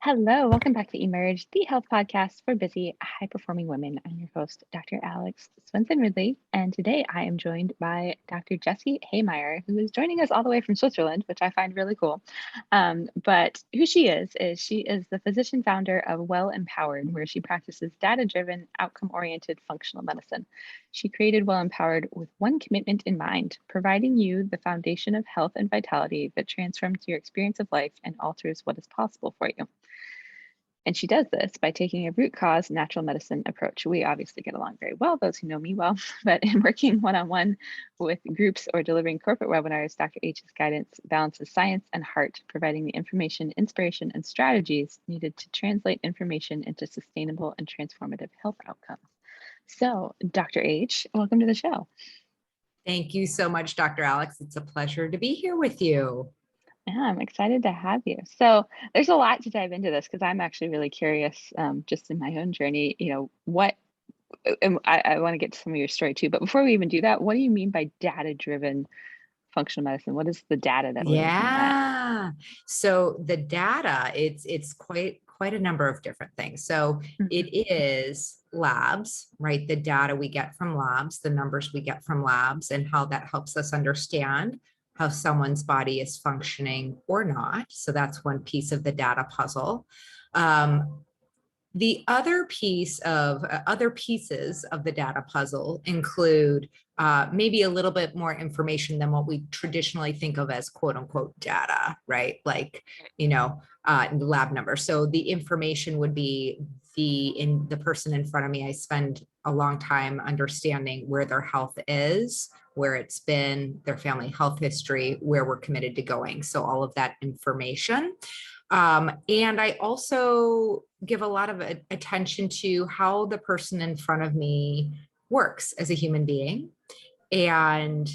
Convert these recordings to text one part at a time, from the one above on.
Hello, welcome back to eMerge, the health podcast for busy, high-performing women. I'm your host, Dr. Alex Swenson Ridley, and today I am joined by Dr. Jessie Hehmeyer, who is joining us all the way from Switzerland, which I find really cool. But who she is she is the physician founder of Well Empowered, where she practices data-driven, outcome-oriented functional medicine. She created Well Empowered with one commitment in mind, providing you the foundation of health and vitality that transforms your experience of life and alters what is possible for you. And she does this by taking a root cause natural medicine approach. We obviously get along very well, those who know me well, but in working one-on-one with groups or delivering corporate webinars, Dr. H's guidance balances science and heart, providing the information, inspiration, and strategies needed to translate information into sustainable and transformative health outcomes. So, Dr. H, welcome to the show. Thank you so much, Dr. Alex. It's a pleasure to be here with you. Yeah, I'm excited to have you. So there's a lot to dive into this because I'm actually really curious, just in my own journey, what, and I want to get to some of your story too, but before we even do that, what do you mean by data-driven functional medicine? What is the data that we're looking at? So the data, it's quite a number of different things. So it is labs, right? The data we get from labs, the numbers we get from labs, and how that helps us understand how someone's body is functioning or not. So that's one piece of the data puzzle. The other pieces of the data puzzle include maybe a little bit more information than what we traditionally think of as quote unquote data, right? Like, lab numbers. So the information would be the person in front of me. I spend a long time understanding where their health is, where it's been, their family health history, where we're committed to going. So all of that information. And I also give a lot of attention to how the person in front of me works as a human being and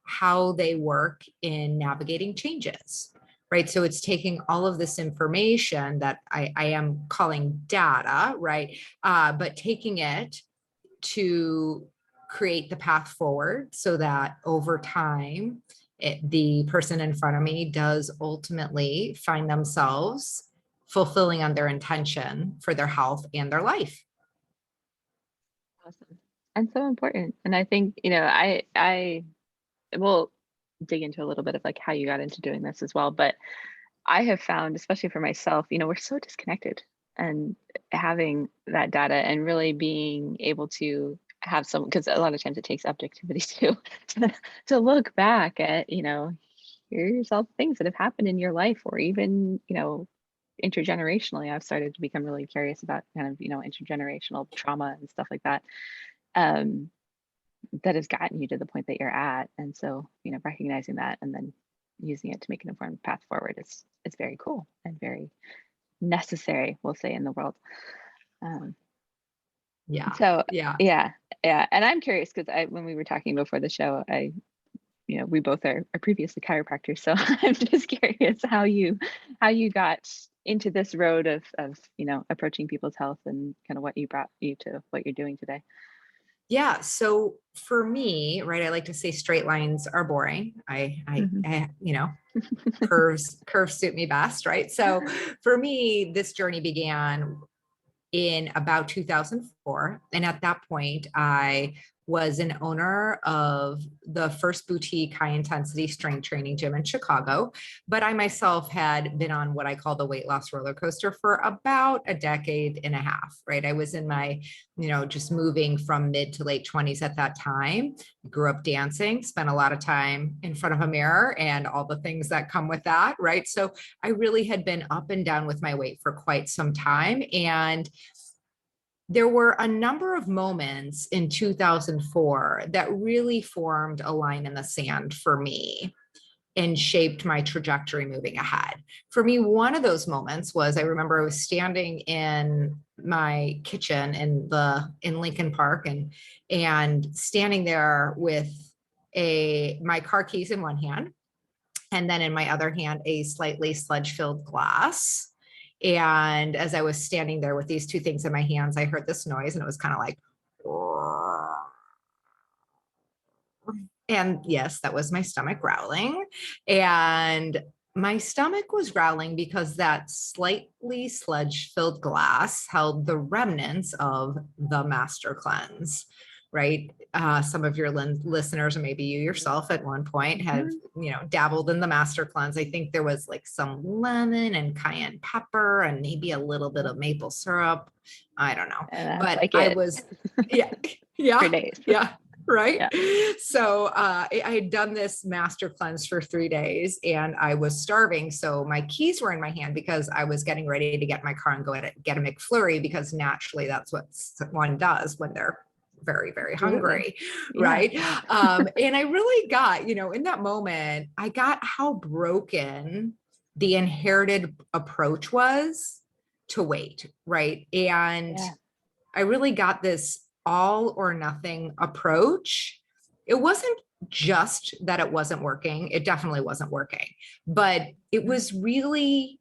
how they work in navigating changes, right? So it's taking all of this information that I am calling data, right? But taking it to create the path forward so that over time, the person in front of me does ultimately find themselves fulfilling on their intention for their health and their life. Awesome. And so important. And I think, I will dig into a little bit of like how you got into doing this as well. But I have found, especially for myself, we're so disconnected, and having that data and really being able to have some, because a lot of times it takes objectivity too, to look back at, here's all the things that have happened in your life, or even, intergenerationally. I've started to become really curious about kind of, intergenerational trauma and stuff like that. That has gotten you to the point that you're at. And so, recognizing that and then using it to make an informed path forward is very cool and very necessary, we'll say, in the world. Yeah. And I'm curious because when we were talking before the show, we both are previously chiropractors. So I'm just curious how you got into this road of approaching people's health and kind of what you brought you to what you're doing today. Yeah. So for me, right, I like to say straight lines are boring. I curves suit me best, right? So for me, this journey began in about 2004. And at that point, I was an owner of the first boutique high intensity strength training gym in Chicago. But I myself had been on what I call the weight loss roller coaster for about a decade and a half, right? I was in my, just moving from mid to late 20s at that time. Grew up dancing, spent a lot of time in front of a mirror and all the things that come with that, right? So I really had been up and down with my weight for quite some time. And there were a number of moments in 2004 that really formed a line in the sand for me and shaped my trajectory moving ahead. For me, one of those moments was, I remember I was standing in my kitchen in Lincoln Park and standing there with my car keys in one hand, and then in my other hand, a slightly sludge-filled glass. And as I was standing there with these two things in my hands, I heard this noise, and it was kind of like, and yes, that was my stomach growling. And My stomach was growling because that slightly sludge-filled glass held the remnants of the master cleanse, right? Some of your listeners, or maybe you yourself at one point, have dabbled in the master cleanse. I think there was like some lemon and cayenne pepper and maybe a little bit of maple syrup. I don't know, And that's but like I it was, for days. yeah. Right. Yeah. So I had done this master cleanse for 3 days and I was starving. So my keys were in my hand because I was getting ready to get in my car and go to get a McFlurry, because naturally that's what one does when they're very, very hungry. Yeah. Right. And I really got, in that moment, I got how broken the inherited approach was to weight. Right. And I really got this all or nothing approach. It wasn't just that it wasn't working. It definitely wasn't working, but it was really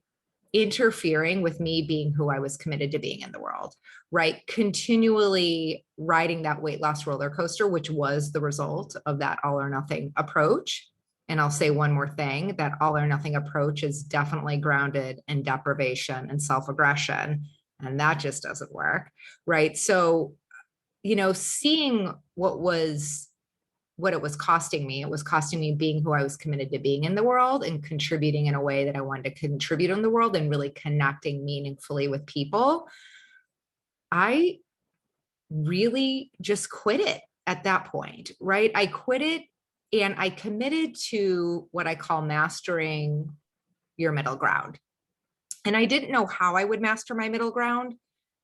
interfering with me being who I was committed to being in the world, right? Continually riding that weight loss roller coaster, which was the result of that all or nothing approach. And I'll say one more thing, that all or nothing approach is definitely grounded in deprivation and self-aggression. And that just doesn't work, right? So, seeing what it was costing me, it was costing me being who I was committed to being in the world and contributing in a way that I wanted to contribute in the world and really connecting meaningfully with people. I really just quit it at that point, right? I quit it and I committed to what I call mastering your middle ground. And I didn't know how I would master my middle ground,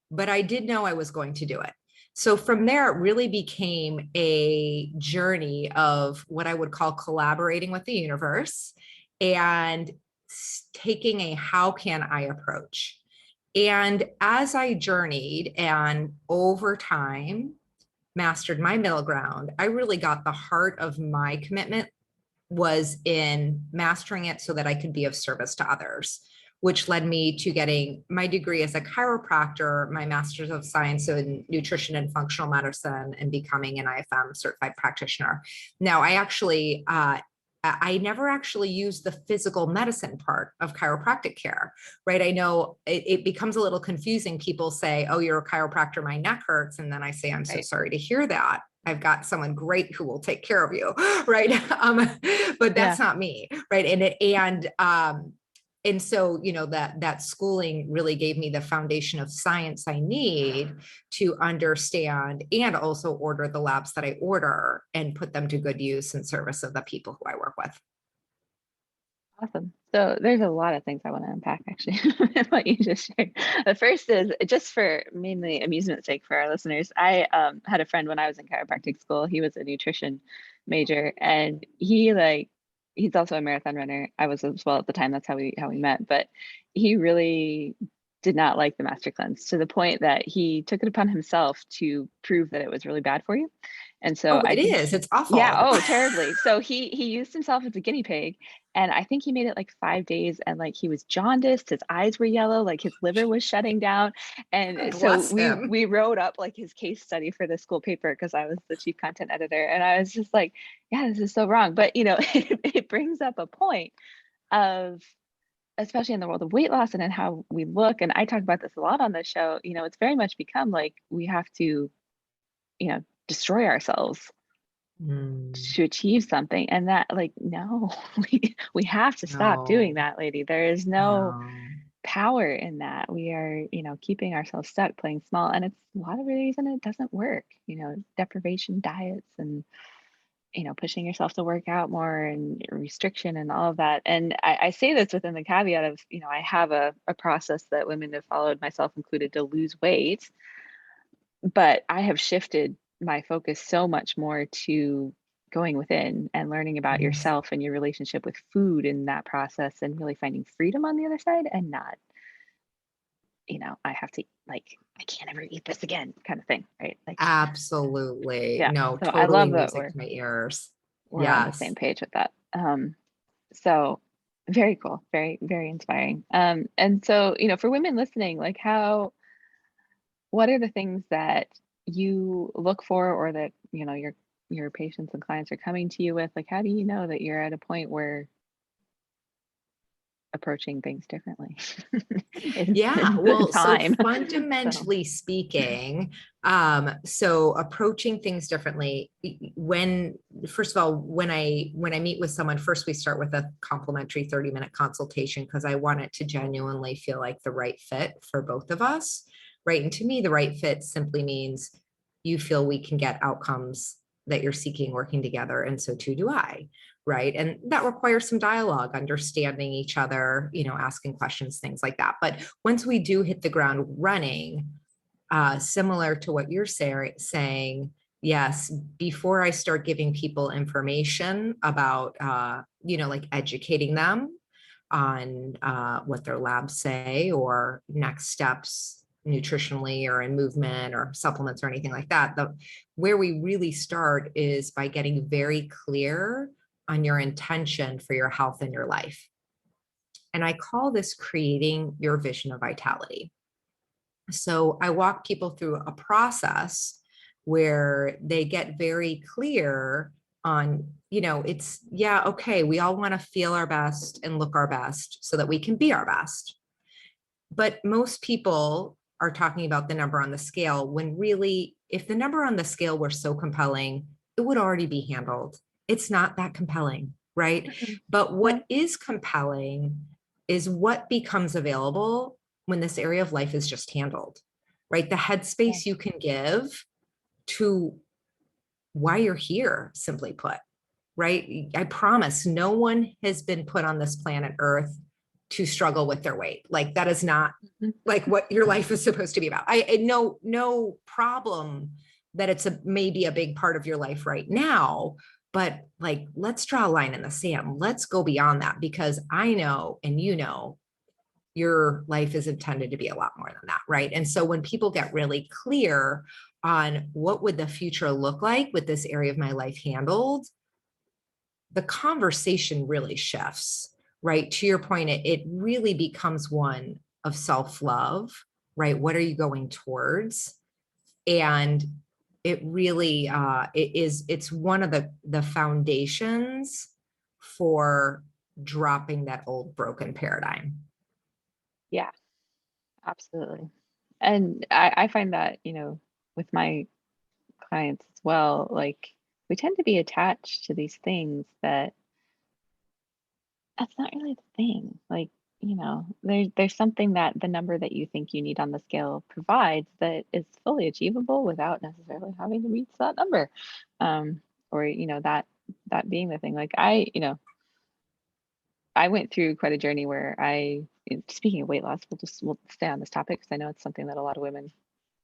but I did know I was going to do it. So from there, it really became a journey of what I would call collaborating with the universe and taking a how can I approach. And as I journeyed and over time mastered my middle ground, I really got the heart of my commitment was in mastering it so that I could be of service to others, which led me to getting my degree as a chiropractor, my master's of science in nutrition and functional medicine, and becoming an IFM certified practitioner. Now, I never actually used the physical medicine part of chiropractic care, right? I know it becomes a little confusing. People say, oh, you're a chiropractor, my neck hurts. And then I say, I'm so sorry to hear that. I've got someone great who will take care of you, right? But that's not me, right? And so, that schooling really gave me the foundation of science I need to understand and also order the labs that I order and put them to good use in service of the people who I work with. Awesome. So there's a lot of things I want to unpack actually what you just shared. The first is just for mainly amusement's sake for our listeners. I had a friend when I was in chiropractic school. He was a nutrition major and he's also a marathon runner. I was as well at the time. That's how we met. But he really did not like the master cleanse to the point that he took it upon himself to prove that it was really bad for you. And so I think it's awful. Yeah, oh, terribly. So he used himself as a guinea pig, and I think he made it like 5 days, and like he was jaundiced, his eyes were yellow, like his liver was shutting down. And so we wrote up like his case study for the school paper because I was the chief content editor, and I was just like, yeah, this is so wrong. But it brings up a point of, especially in the world of weight loss and in how we look, and I talk about this a lot on the show, it's very much become like we have to, destroy ourselves to achieve something. And that, like, no, we have to stop doing that, lady. There is no power in that. We are, keeping ourselves stuck playing small, and it's a lot of the reason it doesn't work, deprivation diets and pushing yourself to work out more and restriction and all of that. And I say this within the caveat of, I have a process that women have followed, myself included, to lose weight, but I have shifted my focus so much more to going within and learning about yourself and your relationship with food in that process, and really finding freedom on the other side, and not, I have to, like, I can't ever eat this again kind of thing, right? Like, absolutely. Yeah. No, So totally I love that music to my ears. we're on the same page with that. So very cool, very, very inspiring. And so, for women listening, like, what are the things that you look for, or that, your patients and clients are coming to you with? Like, how do you know that you're at a point where approaching things differently. Yeah. Well, so time. fundamentally speaking, so approaching things differently first of all, when I meet with someone, first we start with a complimentary 30-minute consultation because I want it to genuinely feel like the right fit for both of us. Right. And to me, the right fit simply means you feel we can get outcomes that you're seeking working together. And so too do I. Right. And that requires some dialogue, understanding each other, asking questions, things like that. But once we do hit the ground running, similar to what you're saying, yes, before I start giving people information about, like educating them on what their labs say or next steps nutritionally or in movement or supplements or anything like that, where we really start is by getting very clear on your intention for your health and your life. And I call this creating your vision of vitality. So I walk people through a process where they get very clear on, it's, yeah, okay, we all want to feel our best and look our best so that we can be our best. But most people are talking about the number on the scale when really, if the number on the scale were so compelling, it would already be handled. It's not that compelling, right? Mm-hmm. But what is compelling is what becomes available when this area of life is just handled, right? The headspace you can give to why you're here, simply put, right? I promise no one has been put on this planet Earth to struggle with their weight. Like that is not like what your life is supposed to be about. I no problem that it's maybe a big part of your life right now, but like, let's draw a line in the sand. Let's go beyond that because I know, and your life is intended to be a lot more than that. Right. And so when people get really clear on what would the future look like with this area of my life handled, the conversation really shifts. Right. To your point, it really becomes one of self-love, right? What are you going towards? And it really it's one of the foundations for dropping that old broken paradigm. Yeah, absolutely. And I find that, with my clients as well, like we tend to be attached to these things that's not really the thing. Like, there's something that the number that you think you need on the scale provides that is fully achievable without necessarily having to reach that number. Or, that being the thing. Like I went through quite a journey where speaking of weight loss, we'll stay on this topic because I know it's something that a lot of women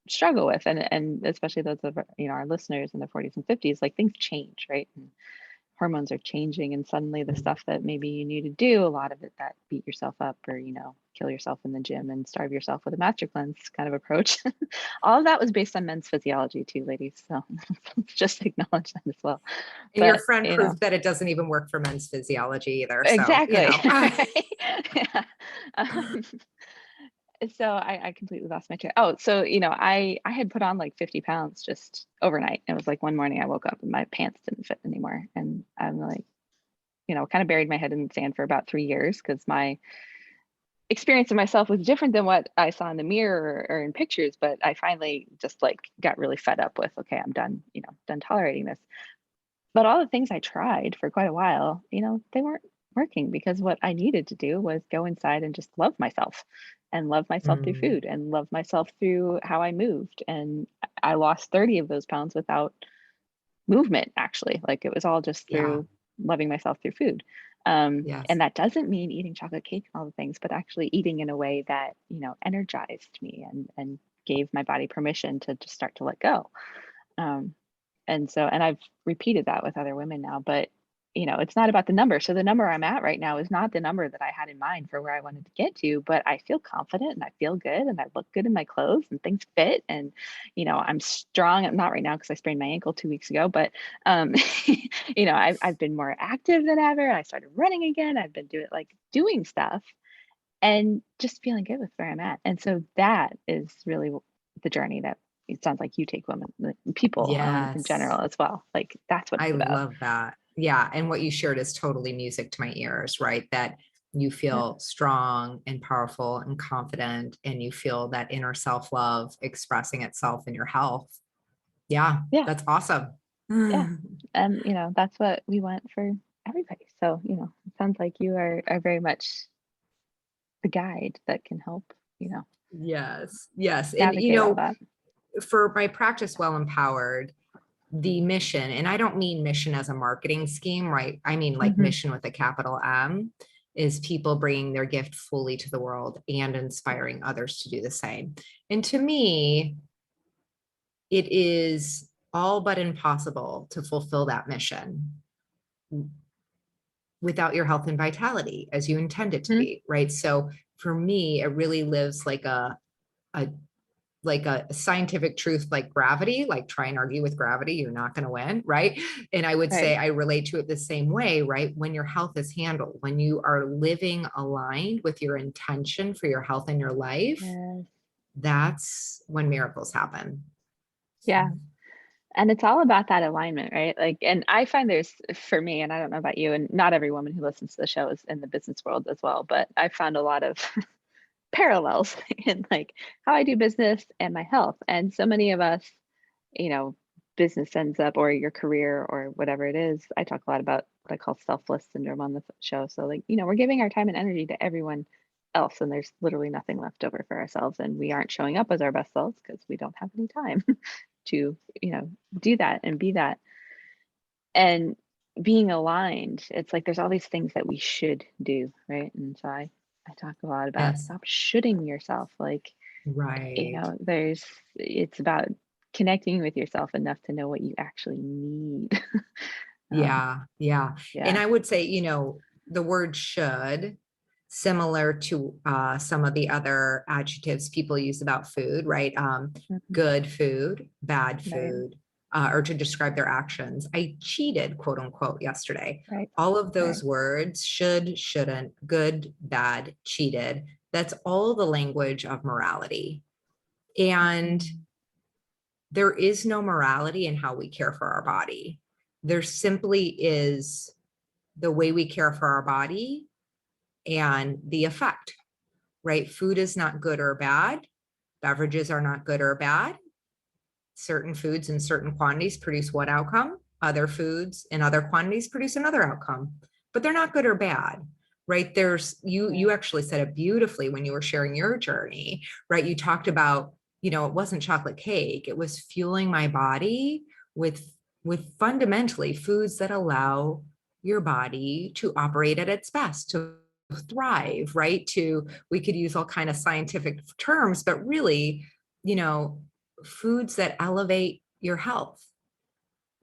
struggle with, and especially those of our listeners in their 40s and 50s, like things change, right? And hormones are changing, and suddenly the stuff that maybe you need to do, a lot of it, that beat yourself up or kill yourself in the gym and starve yourself with a master cleanse kind of approach, all of that was based on men's physiology too, ladies, so let's just acknowledge that as well. And your friend proved that it doesn't even work for men's physiology either. Exactly. So, Yeah. So I completely lost my train. Oh, so I had put on like 50 pounds just overnight. It was like one morning I woke up and my pants didn't fit anymore, and I'm like, kind of buried my head in the sand for about 3 years because my experience of myself was different than what I saw in the mirror or in pictures. But I finally just like got really fed up with, okay, I'm done, done tolerating this. But all the things I tried for quite a while, they weren't working because what I needed to do was go inside and just love myself and love myself through food and love myself through how I moved. And I lost 30 of those pounds without movement, actually. Like it was all just through loving myself through food. yes. And that doesn't mean eating chocolate cake and all the things, but actually eating in a way that, energized me and gave my body permission to just start to let go. And I've repeated that with other women now, but it's not about the number. So the number I'm at right now is not the number that I had in mind for where I wanted to get to, but I feel confident and I feel good and I look good in my clothes and things fit. And, I'm strong. I'm not right now because I sprained my ankle 2 weeks ago, but, I've been more active than ever. I started running again. I've been doing stuff and just feeling good with where I'm at. And so that is really the journey that it sounds like you take women, people in general as well. Like that's what it's about. I love that. Yeah. And what you shared is totally music to my ears, right? That You feel strong and powerful and confident, and you feel that inner self-love expressing itself in your health. Yeah, Yeah. that's awesome. Yeah. And, that's what we want for everybody. So, it sounds like you are very much the guide that can help, Yes, yes. And, navigate all that. for my practice Well Empowered, the mission, and I don't mean mission as a marketing scheme, right? I mean like mission with a capital M, is people bringing their gift fully to the world and inspiring others to do the same. And to me, it is all but impossible to fulfill that mission without your health and vitality as you intend it to be, right? So for me, it really lives like a scientific truth, like gravity. Like, try and argue with gravity, you're not going to win, right? And I would say I relate to it the same way, right? When your health is handled, when you are living aligned with your intention for your health and your life, that's when miracles happen. Yeah. And it's all about that alignment, right? Like, and I find for me, and I don't know about you, and not every woman who listens to the show is in the business world as well, but I found a lot of parallels in like how I do business and my health. And so many of us, business ends up, or your career or whatever it is. I talk a lot about what I call selfless syndrome on the show. So like, we're giving our time and energy to everyone else, and there's literally nothing left over for ourselves. And we aren't showing up as our best selves because we don't have any time to, do that and be that. And being aligned, it's like there's all these things that we should do, right? And so I talk a lot about Yes. stop shoulding yourself. Like, Right. it's about connecting with yourself enough to know what you actually need. Yeah. Yeah. And Yeah. I would say, the word should, similar to some of the other adjectives people use about food, right? Good food, bad Right. food, or to describe their actions. I cheated, quote unquote, yesterday. Right. All of Right. those words, should, shouldn't, good, bad, cheated, that's all the language of morality. And there is no morality in how we care for our body. There simply is the way we care for our body and the effect, right? Food is not good or bad. Beverages are not good or bad. Certain foods in certain quantities produce what outcome? Other foods in other quantities produce another outcome, but they're not good or bad, right? You actually said it beautifully when you were sharing your journey, right? You talked about, it wasn't chocolate cake. It was fueling my body with fundamentally foods that allow your body to operate at its best, to thrive, right? We could use all kind of scientific terms, but really, foods that elevate your health.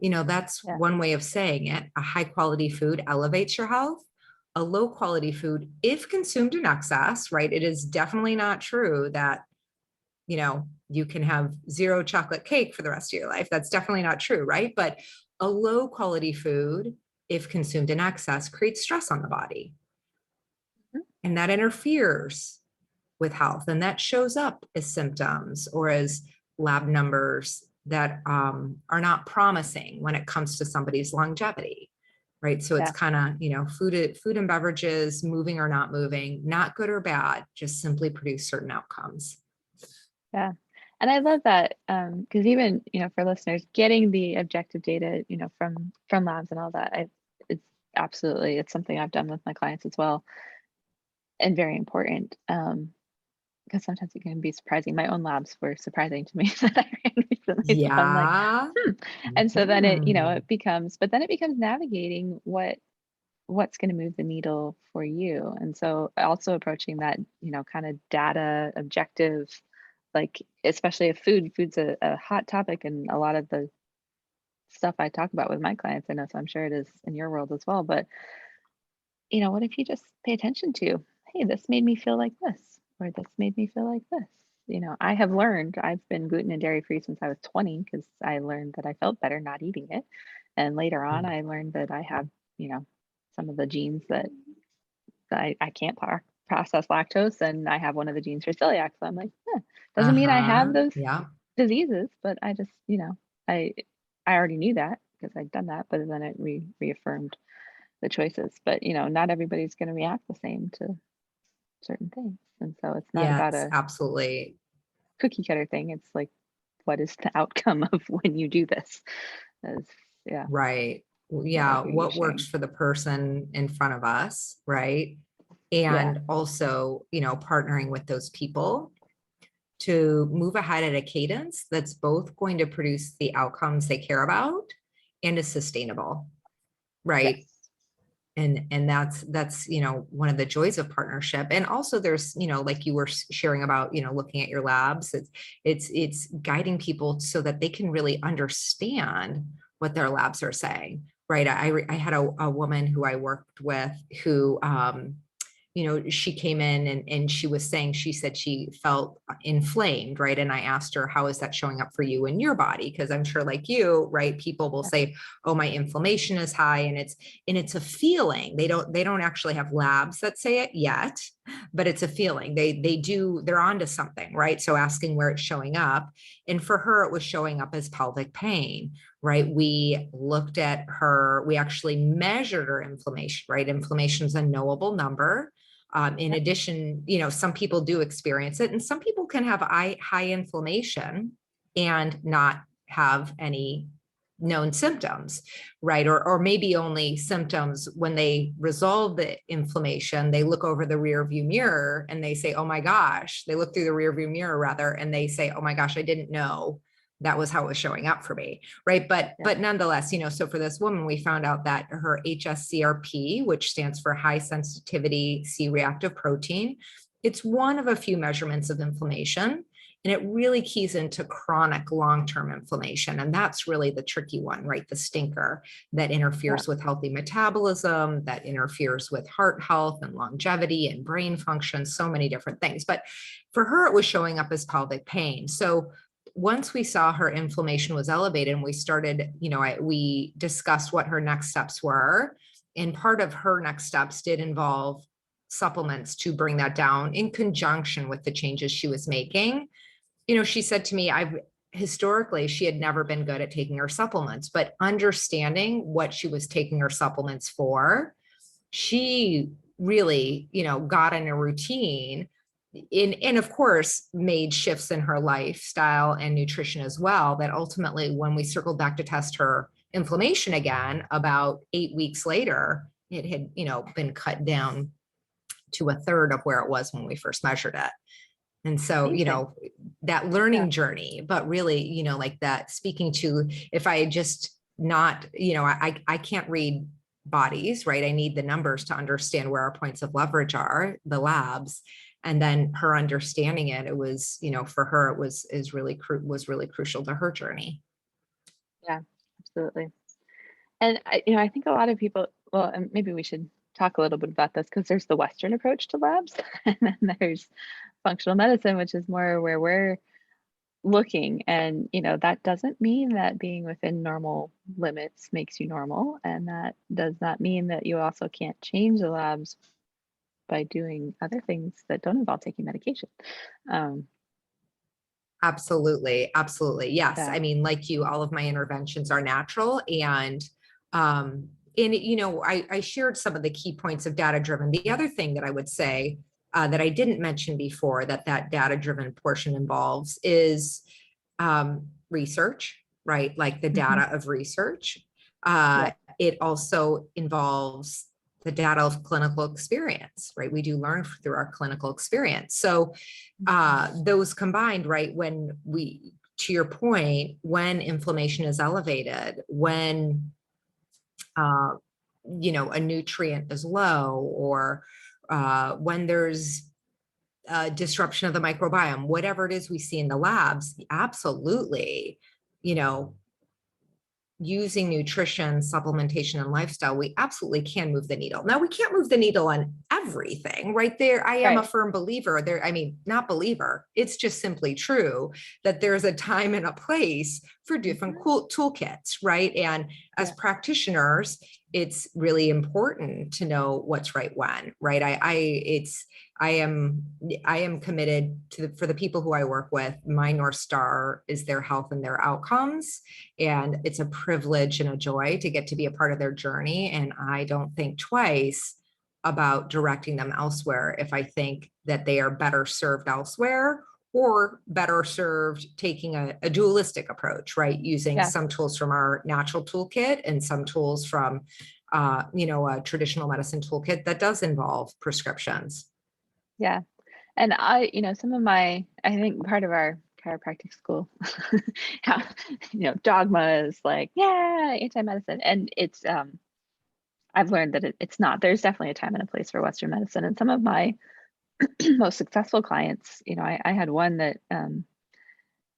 That's one way of saying it. A high quality food elevates your health. A low quality food, if consumed in excess, right? It is definitely not true that, you can have 0 chocolate cake for the rest of your life. That's definitely not true, right? But a low quality food, if consumed in excess, creates stress on the body. And that interferes with health. And that shows up as symptoms or as lab numbers that are not promising when it comes to somebody's longevity, right? So it's kind of, food and beverages, moving or not moving, not good or bad, just simply produce certain outcomes. Yeah. And I love that, because even, for listeners, getting the objective data, from labs and all that, it's something I've done with my clients as well, and very important. Because sometimes it can be surprising. My own labs were surprising to me that I ran recently. So I'm like, Yeah. And so then it becomes, but then it becomes navigating what's going to move the needle for you. And so also approaching that, kind of data objective, like, especially if food's a hot topic, and a lot of the stuff I talk about with my clients, I know, so I'm sure it is in your world as well. But, what if you just pay attention to, hey, this made me feel like this, or this made me feel like this. I have learned, I've been gluten and dairy free since I was 20 because I learned that I felt better not eating it. And later on, I learned that I have, some of the genes that I can't process lactose, and I have one of the genes for celiac. So I'm like, doesn't mean I have those Yeah. diseases, but I just, I already knew that because I'd done that, but then it reaffirmed the choices. But, not everybody's going to react the same to certain things. And so it's not about Yes, a absolutely. cookie cutter thing. It's like, what is the outcome of when you do this? Yeah. Right. What I Yeah. hear you What works sharing. for the person in front of us, right? Yeah. And also, partnering with those people to move ahead at a cadence that's both going to produce the outcomes they care about and is sustainable, right? Yes. And that's one of the joys of partnership. And also there's like you were sharing about looking at your labs, it's guiding people so that they can really understand what their labs are saying, right? I had a woman who I worked with who she came in and she was saying, she said she felt inflamed, right? And I asked her, how is that showing up for you in your body? Because I'm sure like you, right, people will say, oh, my inflammation is high, and it's a feeling. They don't actually have labs that say it yet, but it's a feeling. They're onto something, right? So asking where it's showing up. And for her, it was showing up as pelvic pain, right? We looked at her, we actually measured her inflammation, right? Inflammation is a knowable number. In addition, some people do experience it, and some people can have high inflammation and not have any known symptoms, right? Or maybe only symptoms when they resolve the inflammation, they look over the rear view mirror and they say, oh my gosh, they look through the rear view mirror rather, and they say, oh my gosh, I didn't know that was how it was showing up for me, right? But nonetheless, so for this woman, we found out that her Hscrp, which stands for high sensitivity C-reactive protein, it's one of a few measurements of inflammation, and it really keys into chronic long-term inflammation. And that's really the tricky one, right? The stinker that interferes with healthy metabolism, that interferes with heart health and longevity and brain function, so many different things. But for her, it was showing up as pelvic pain. So once we saw her inflammation was elevated and we started, we discussed what her next steps were. And part of her next steps did involve supplements to bring that down in conjunction with the changes she was making. She said to me, historically, she had never been good at taking her supplements, but understanding what she was taking her supplements for, she really, got in a routine and of course made shifts in her lifestyle and nutrition as well, that ultimately when we circled back to test her inflammation again about 8 weeks later, it had been cut down to a third of where it was when we first measured it. And so that learning journey, but really like that, speaking to, if I had just not I can't read bodies, right? I need the numbers to understand where our points of leverage are, the labs. And then her understanding it was, for her, it was really crucial to her journey. Yeah, absolutely. And I think a lot of people, well, and maybe we should talk a little bit about this, because there's the Western approach to labs, and then there's functional medicine, which is more where we're looking. And that doesn't mean that being within normal limits makes you normal, and that does not mean that you also can't change the labs by doing other things that don't involve taking medication. Absolutely. Yes. Yeah. I mean, like you, all of my interventions are natural. And I shared some of the key points of data driven. The other thing that I would say that I didn't mention before that data driven portion involves is research, right? Like the data of research. It also involves the data of clinical experience, right? We do learn through our clinical experience. So those combined, right? To your point, when inflammation is elevated, when, a nutrient is low, or when there's disruption of the microbiome, whatever it is we see in the labs, absolutely, using nutrition, supplementation, and lifestyle, we absolutely can move the needle. Now, we can't move the needle on everything, right? There, I am a firm believer there. I mean, not believer, it's just simply true that there's a time and a place for different toolkits, right? And as practitioners, it's really important to know what's right when, right? I am committed to for the people who I work with. My North Star is their health and their outcomes. And it's a privilege and a joy to get to be a part of their journey. And I don't think twice about directing them elsewhere if I think that they are better served elsewhere, or better served taking a dualistic approach, right? Using some tools from our natural toolkit and some tools from, a traditional medicine toolkit that does involve prescriptions. Yeah. And some of I think part of our chiropractic school, dogma is like, yeah, anti-medicine. And it's, I've learned that it's not. There's definitely a time and a place for Western medicine. And some of my most successful clients, I had one that in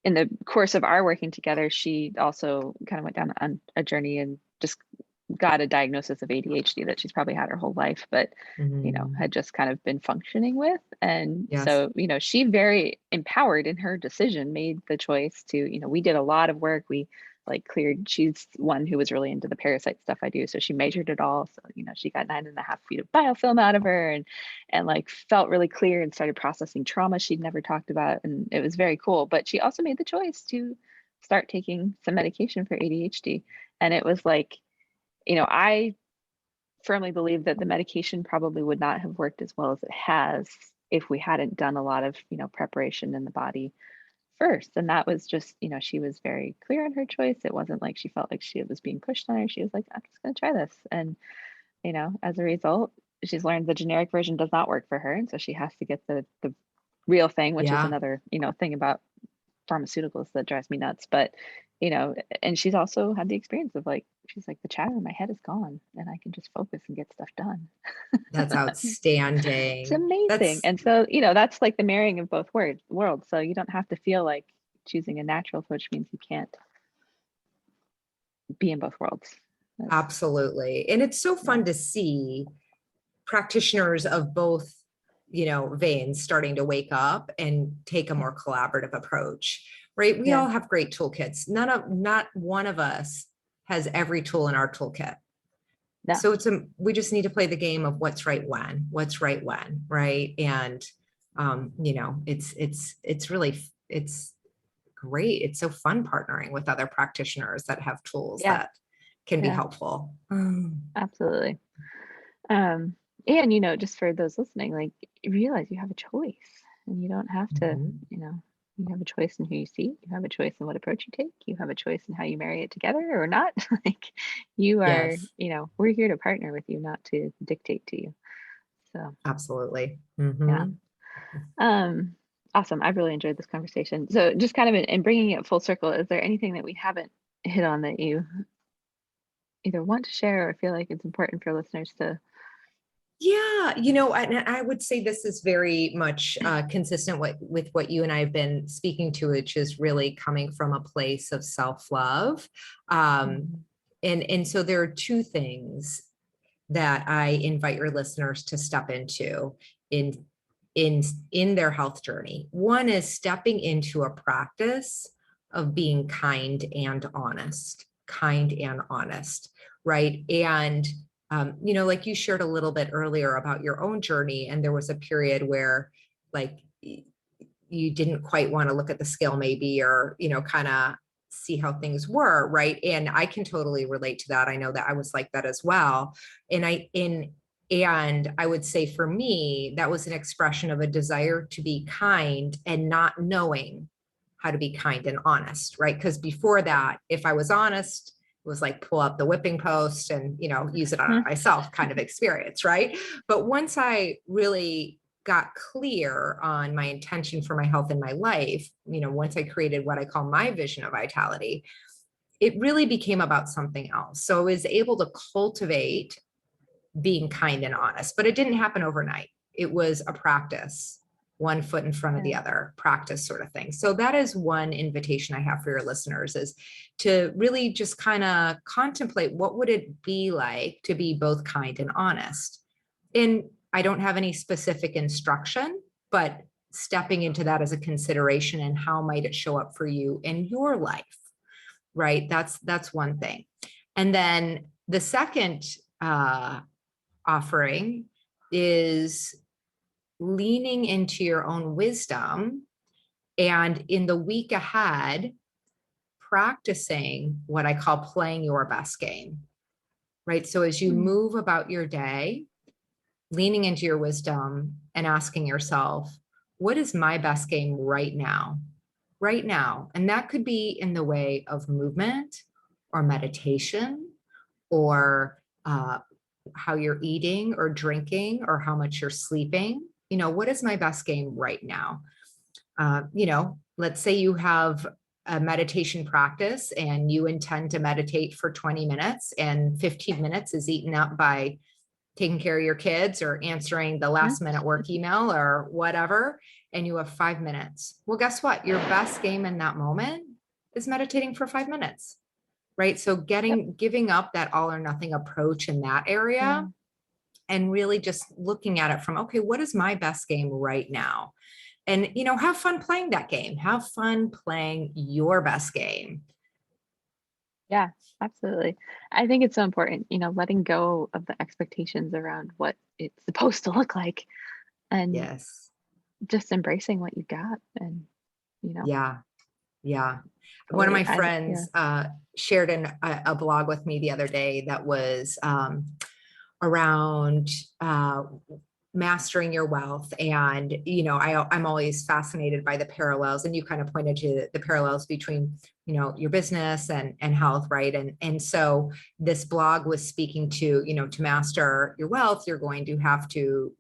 the course of our working together, she also kind of went down on a journey and just got a diagnosis of ADHD that she's probably had her whole life, but had just kind of been functioning with. And so, she very empowered in her decision, made the choice to, we did a lot of work. We cleared, she's one who was really into the parasite stuff I do. So she measured it all. So, she got 9.5 feet of biofilm out of her and felt really clear and started processing trauma she'd never talked about. And it was very cool. But she also made the choice to start taking some medication for ADHD. And it was I firmly believe that the medication probably would not have worked as well as it has if we hadn't done a lot of, preparation in the body first. And that was just, she was very clear on her choice. It wasn't like she felt like she was being pushed on her. She was like, I'm just going to try this. And, as a result, she's learned the generic version does not work for her. And so she has to get the real thing, which is another, thing about pharmaceuticals that drives me nuts. But and she's also had the experience of she's like, the chatter in my head is gone and I can just focus and get stuff done. That's outstanding. It's amazing. And so that's like the marrying of both worlds. So you don't have to feel like choosing a natural approach means you can't be in both worlds. Absolutely. And it's so fun to see practitioners of both veins starting to wake up and take a more collaborative approach, right? We all have great toolkits. Not one of us has every tool in our toolkit. No. So we just need to play the game of what's right when, right? And it's great. It's so fun partnering with other practitioners that have tools that can be helpful. Absolutely. And just for those listening, realize you have a choice and you don't have to, you have a choice in who you see, you have a choice in what approach you take, you have a choice in how you marry it together or not. You are, we're here to partner with you, not to dictate to you. So absolutely. Yeah. Awesome. I've really enjoyed this conversation. So just kind of in bringing it full circle, is there anything that we haven't hit on that you either want to share or feel like it's important for listeners to? Yeah, I would say this is very much consistent with what you and I have been speaking to, which is really coming from a place of self-love. And so there are two things that I invite your listeners to step into in their health journey. One is stepping into a practice of being kind and honest, right? And like you shared a little bit earlier about your own journey, and there was a period where you didn't quite want to look at the scale maybe, or, kind of see how things were, right? And I can totally relate to that. I know that I was like that as well. And I would say for me, that was an expression of a desire to be kind and not knowing how to be kind and honest, right? Because before that, if I was honest, it was like pull up the whipping post and, use it on myself kind of experience, right? But once I really got clear on my intention for my health and my life, once I created what I call my vision of vitality, it really became about something else. So I was able to cultivate being kind and honest, but it didn't happen overnight. It was a practice, one foot in front of the other, practice sort of thing. So that is one invitation I have for your listeners, is to really just kind of contemplate, what would it be like to be both kind and honest? And I don't have any specific instruction, but stepping into that as a consideration, and how might it show up for you in your life, right? That's one thing. And then the second offering is leaning into your own wisdom, and in the week ahead, practicing what I call playing your best game, right? So as you move about your day, leaning into your wisdom and asking yourself, what is my best game right now? Right now. And that could be in the way of movement or meditation or how you're eating or drinking or how much you're sleeping. What is my best game right now? Let's say you have a meditation practice and you intend to meditate for 20 minutes and 15 minutes is eaten up by taking care of your kids or answering the last minute work email or whatever, and you have 5 minutes. Well, guess what? Your best game in that moment is meditating for 5 minutes, right? So giving up that all or nothing approach in that area and really just looking at it from, okay, what is my best game right now? And, have fun playing that game. Have fun playing your best game. Yeah, absolutely. I think it's so important, letting go of the expectations around what it's supposed to look like and Yes. just embracing what you got. And, Yeah. One of totally. my friends shared a blog with me the other day that was around mastering your wealth. And, I'm always fascinated by the parallels, and you kind of pointed to the parallels between, your business and health. Right. And so this blog was speaking to, to master your wealth, you're going to have to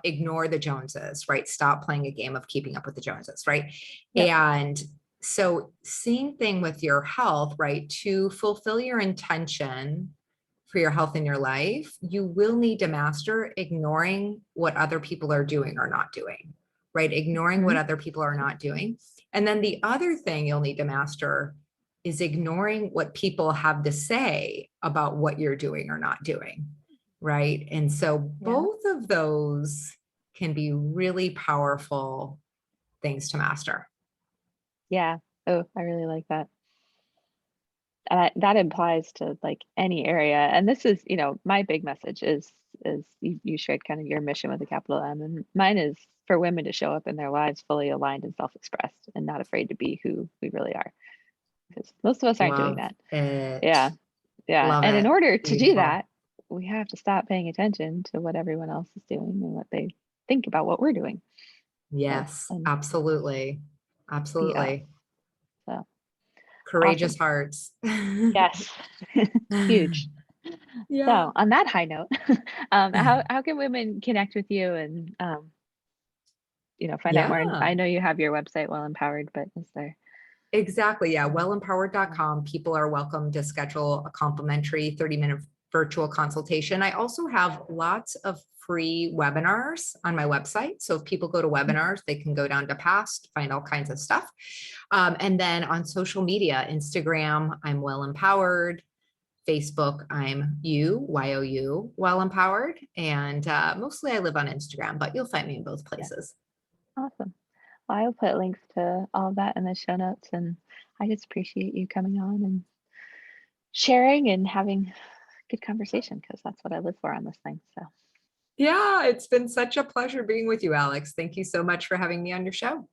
ignore the Joneses, right? Stop playing a game of keeping up with the Joneses. Right. Yep. And so same thing with your health, right? To fulfill your intention for your health in your life, you will need to master ignoring what other people are doing or not doing, right? Ignoring what other people are not doing. And then the other thing you'll need to master is ignoring what people have to say about what you're doing or not doing, right? And so both of those can be really powerful things to master. Yeah. Oh, I really like that. That applies to like any area. And this is, my big message is you shared kind of your mission with a capital M, and mine is for women to show up in their lives fully aligned and self-expressed and not afraid to be who we really are. Because most of us aren't doing that. Yeah. Love And in it. order to do Beautiful. that, we have to stop paying attention to what everyone else is doing and what they think about what we're doing. Yes, absolutely. Absolutely. So Courageous awesome. hearts. Yes. Huge. Yeah. So on that high note, how can women connect with you and find out more? And I know you have your website, Well Empowered, but is there? Exactly. Yeah. Wellempowered.com. People are welcome to schedule a complimentary 30-minute virtual consultation. I also have lots of free webinars on my website. So if people go to webinars, they can go down to past, find all kinds of stuff. And then on social media, Instagram, I'm Well Empowered. Facebook, I'm YOU, Well Empowered. And mostly I live on Instagram, but you'll find me in both places. Awesome. Well, I'll put links to all of that in the show notes. And I just appreciate you coming on and sharing and having good conversation, because that's what I live for on this thing. So yeah, it's been such a pleasure being with you, Alex. Thank you so much for having me on your show.